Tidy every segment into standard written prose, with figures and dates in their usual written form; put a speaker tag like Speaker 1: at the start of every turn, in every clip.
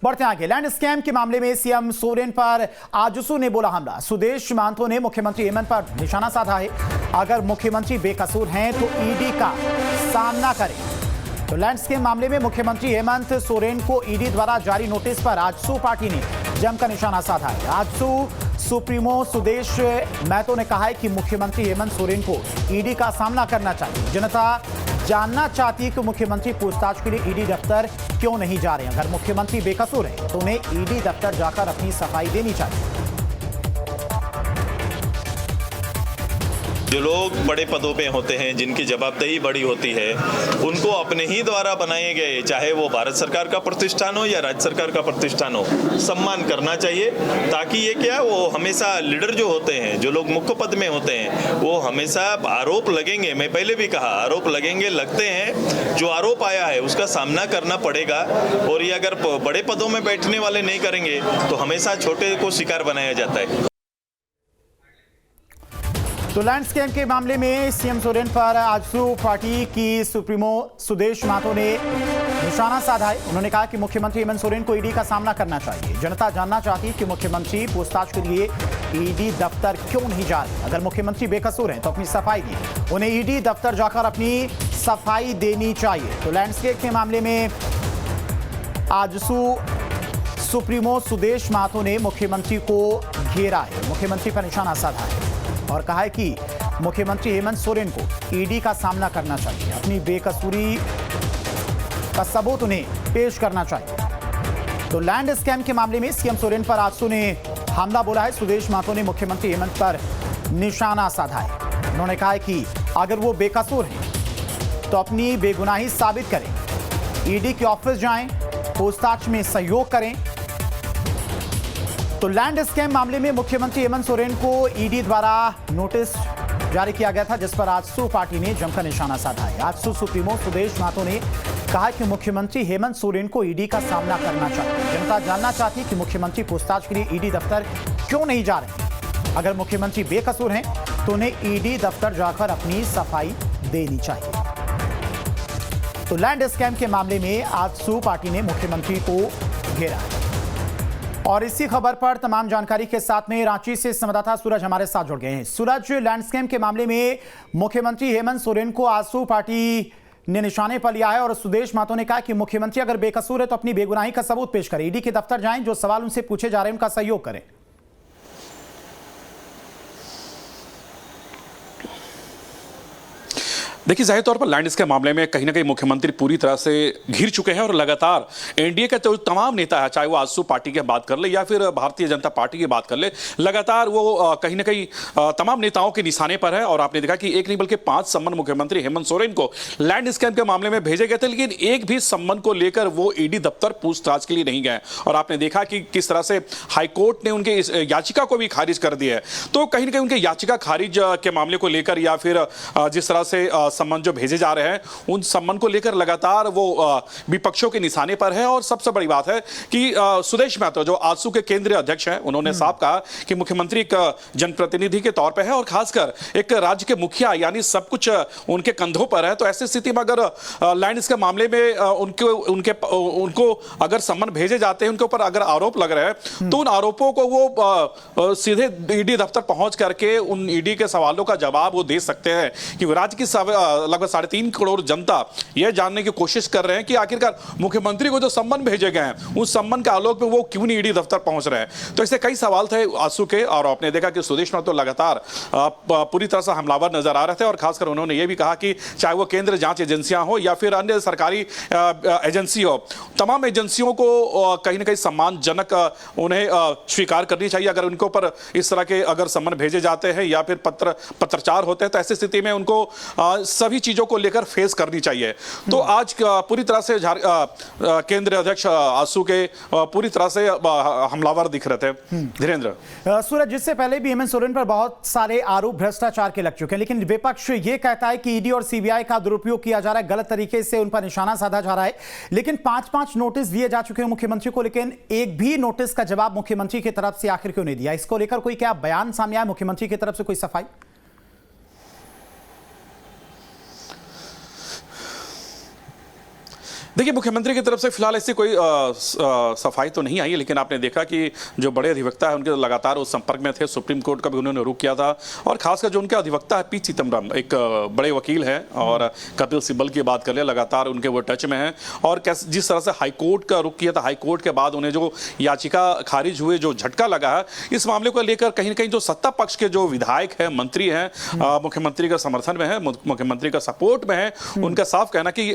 Speaker 1: बढ़ते आगे, land scam के मामले में सीएम सोरेन पर आजसू ने बोला हमला। सुदेश महतो ने मुख्यमंत्री हेमंत पर निशाना साधा है। अगर मुख्यमंत्री बेकसूर हैं तो ईडी का सामना करें। तो लैंड स्कैम मामले में मुख्यमंत्री हेमंत सोरेन को ईडी द्वारा जारी नोटिस पर आजसू पार्टी ने जमकर निशाना साधा है। आजसू सुप्रीमो सुदेश महतो ने कहा है कि मुख्यमंत्री हेमंत सोरेन को ईडी का सामना करना चाहिए। जनता जानना चाहती है कि मुख्यमंत्री पूछताछ के लिए ईडी दफ्तर क्यों नहीं जा रहे हैं। अगर मुख्यमंत्री बेकसूर है तो उन्हें ईडी दफ्तर जाकर अपनी सफाई देनी चाहिए।
Speaker 2: जो लोग बड़े पदों पे होते हैं, जिनकी जवाबदेही बड़ी होती है, उनको अपने ही द्वारा बनाए गए, चाहे वो भारत सरकार का प्रतिष्ठान हो या राज्य सरकार का प्रतिष्ठान हो, सम्मान करना चाहिए। ताकि ये क्या, वो हमेशा लीडर जो होते हैं, जो लोग मुख्य पद में होते हैं, वो हमेशा आरोप लगेंगे। मैं पहले भी कहा, आरोप लगेंगे, लगते हैं। जो आरोप आया है उसका सामना करना पड़ेगा। और ये अगर बड़े पदों में बैठने वाले नहीं करेंगे तो हमेशा छोटे को शिकार बनाया जाता है।
Speaker 1: तो लैंड स्कैम के मामले में सीएम सोरेन पर आजसू पार्टी की सुप्रीमो सुदेश महतो ने निशाना साधा है। उन्होंने कहा कि मुख्यमंत्री हेमंत सोरेन को ईडी का सामना करना चाहिए। जनता जानना चाहती है कि मुख्यमंत्री पूछताछ के लिए ईडी दफ्तर क्यों नहीं जा रहे। अगर मुख्यमंत्री बेकसूर हैं तो अपनी सफाई दी, उन्हें ईडी दफ्तर जाकर अपनी सफाई देनी चाहिए। तो लैंड स्कैम के मामले में आजसू सुप्रीमो सुदेश महतो ने मुख्यमंत्री को घेरा है, मुख्यमंत्री पर निशाना साधा है और कहा है कि मुख्यमंत्री हेमंत सोरेन को ईडी का सामना करना चाहिए। अपनी बेकसूरी का सबूत उन्हें पेश करना चाहिए। तो लैंड स्कैम के मामले में सीएम सोरेन पर आजसू ने हमला बोला है। सुदेश महतो ने मुख्यमंत्री हेमंत पर निशाना साधा है। उन्होंने कहा है कि अगर वो बेकसूर हैं तो अपनी बेगुनाही साबित करें, ईडी के ऑफिस जाएं, पूछताछ में सहयोग करें। तो लैंड स्कैम मामले में मुख्यमंत्री हेमंत सोरेन को ईडी द्वारा नोटिस जारी किया गया था, जिस पर आजसू पार्टी ने जमकर निशाना साधा है। आजसू सुप्रीमो सुदेश महतो ने कहा कि मुख्यमंत्री हेमंत सोरेन को ईडी का सामना करना चाहिए। जनता जानना चाहती है कि मुख्यमंत्री पूछताछ के लिए ईडी दफ्तर क्यों नहीं जा रहे। अगर मुख्यमंत्री बेकसूर हैं तो उन्हें ईडी दफ्तर जाकर अपनी सफाई देनी चाहिए। तो लैंड स्कैम के मामले में आजसू पार्टी ने मुख्यमंत्री को घेरा है। और इसी खबर पर तमाम जानकारी के साथ में रांची से संवाददाता सूरज हमारे साथ जुड़ गए हैं। सूरज, लैंड स्कैम के मामले में मुख्यमंत्री हेमंत सोरेन को आजसू पार्टी ने निशाने पर लिया है और सुदेश महतो ने कहा कि मुख्यमंत्री अगर बेकसूर है तो अपनी बेगुनाही का सबूत पेश करें, ईडी के दफ्तर जाएं, जो सवाल उनसे पूछे जा रहे हैं उनका सहयोग करें।
Speaker 3: देखिए, जाहिर तौर पर लैंड स्कैम मामले में कहीं ना कहीं मुख्यमंत्री पूरी तरह से घिर चुके हैं और लगातार एनडीए के तो तमाम नेता है, चाहे वो आजसू पार्टी की बात कर ले या फिर भारतीय जनता पार्टी की बात कर ले, लगातार वो कहीं ना कहीं तमाम नेताओं के निशाने पर है। और आपने देखा कि एक नहीं बल्कि 5 सम्मन मुख्यमंत्री हेमंत सोरेन को लैंड स्कैम के मामले में भेजे गए थे, लेकिन एक भी सम्मन को लेकर वो ईडी दफ्तर पूछताछ के लिए नहीं गए। और आपने देखा कि किस तरह से हाईकोर्ट ने उनके इस याचिका को भी खारिज कर दिया है। तो कहीं ना कहीं उनके याचिका खारिज के मामले को लेकर या फिर जिस तरह से सम्मन जो भेजे जा रहे हैं, उन सम्मन को लेकर लगातार वो विपक्षों के निशाने पर है। और सबसे बड़ी बात है कि सुदेश महतो जो आजसू के केंद्रीय अध्यक्ष हैं, उन्होंने साफ कहा कि मुख्यमंत्री एक जनप्रतिनिधि के तौर पर है और खासकर एक राज्य के मुखिया, यानी सब कुछ उनके कंधों पर है। तो ऐसी स्थिति में अगर लैंड के मामले में उनको अगर सम्मन भेजे जाते हैं, उनके ऊपर अगर आरोप लग रहे हैं, तो उन आरोपों को वो सीधे ईडी दफ्तर पहुंच करके उन ईडी के सवालों का जवाब वो दे सकते हैं कि राज्य की लगभग 3.5 करोड़ जनता यह जानने की कोशिश कर रहे हैं कि आखिरकार मुख्यमंत्री को जो सम्मन भेजे गए हैं, उस सम्मन के आलोक में वो क्यों नहीं ईडी दफ्तर पहुंच रहे हैं। तो ऐसे कई सवाल थे आजसू के। और आपने देखा कि सुदेश महतो लगातार पूरी तरह से हमलावर नजर आ रहे थे। और खासकर उन्होंने ये भी कहा कि चाहे वो केंद्र जांच एजेंसियां हो या फिर अन्य सरकारी एजेंसी हो, तमाम एजेंसियों को कहीं ना कहीं सम्मानजनक उन्हें स्वीकार करनी चाहिए। अगर उनके ऊपर इस तरह के अगर सम्मन भेजे जाते हैं या फिर पत्रचार होते हैं, तो ऐसी स्थिति में उनको सभी चीजों को लेकर फेस करनी चाहिए। तो आज पूरी तरह से केंद्रीय अध्यक्ष आजसू के पूरी तरह से हमलावर दिख रहे थे। धीरेन्द्र,
Speaker 1: सूरज, जिससे पहले भी हेमंत सोरेन पर बहुत सारे आरोप भ्रष्टाचार के लग चुके हैं, लेकिन विपक्ष ये कहता है कि ईडी और सीबीआई का दुरुपयोग किया जा रहा है, गलत तरीके से उन पर निशाना साधा जा रहा है। लेकिन 5-5 नोटिस दिए जा चुके हैं मुख्यमंत्री को, लेकिन एक भी नोटिस का जवाब मुख्यमंत्री की तरफ से आखिर क्यों नहीं दिया? इसको लेकर कोई क्या बयान सामने आया मुख्यमंत्री की तरफ से, कोई सफाई?
Speaker 3: देखिए, मुख्यमंत्री की तरफ से फिलहाल ऐसी कोई सफाई तो नहीं आई है, लेकिन आपने देखा कि जो बड़े अधिवक्ता है उनके लगातार उस संपर्क में थे। सुप्रीम कोर्ट का भी उन्होंने रुख किया था, और खासकर जो उनके अधिवक्ता है पी चिदम्बरम, एक बड़े वकील हैं, और कपिल सिब्बल की बात कर ले, लगातार उनके वो टच में हैं। और जिस तरह से हाईकोर्ट का रुख किया था, हाईकोर्ट के बाद उन्हें जो याचिका खारिज हुए, जो झटका लगा है, इस मामले को लेकर कहीं ना कहीं जो सत्ता पक्ष के जो विधायक हैं, मंत्री हैं, मुख्यमंत्री का समर्थन में है, मुख्यमंत्री का सपोर्ट में है, उनका साफ कहना कि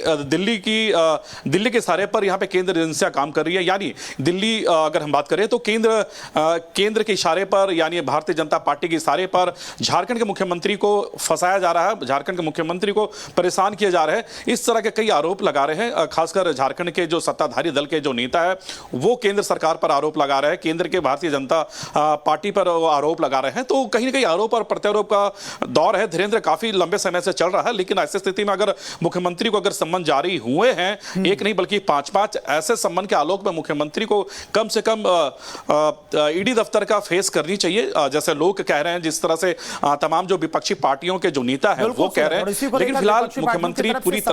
Speaker 3: दिल्ली के सारे पर यहाँ पे केंद्र एजेंसियां काम कर रही है। यानी दिल्ली, अगर हम बात करें तो केंद्र के इशारे पर, यानी भारतीय जनता पार्टी के इशारे पर झारखंड के मुख्यमंत्री को फंसाया जा रहा है, झारखंड के मुख्यमंत्री को परेशान किया जा रहा है। इस तरह के कई आरोप लगा रहे हैं। खासकर झारखंड के जो सत्ताधारी दल के जो नेता है वो केंद्र सरकार पर आरोप लगा रहे हैं, केंद्र के भारतीय जनता पार्टी पर आरोप लगा रहे हैं। तो कहीं ना कहीं आरोप और प्रत्यारोप का दौर है धीरेन्द्र, काफी लंबे समय से चल रहा है। लेकिन ऐसी स्थिति में अगर मुख्यमंत्री को अगर सम्मन जारी हुए हैं, एक नहीं बल्कि 5-5 ऐसे सम्मन के आलोक में मुख्यमंत्री को कम से कम ईडी दफ्तर का फेस करनी चाहिए, जैसे लोग कह रहे हैं, जिस तरह से तमाम जो विपक्षी पार्टियों के जो नेता हैं वो कह रहे हैं। लेकिन फिलहाल मुख्यमंत्री पूरी तरह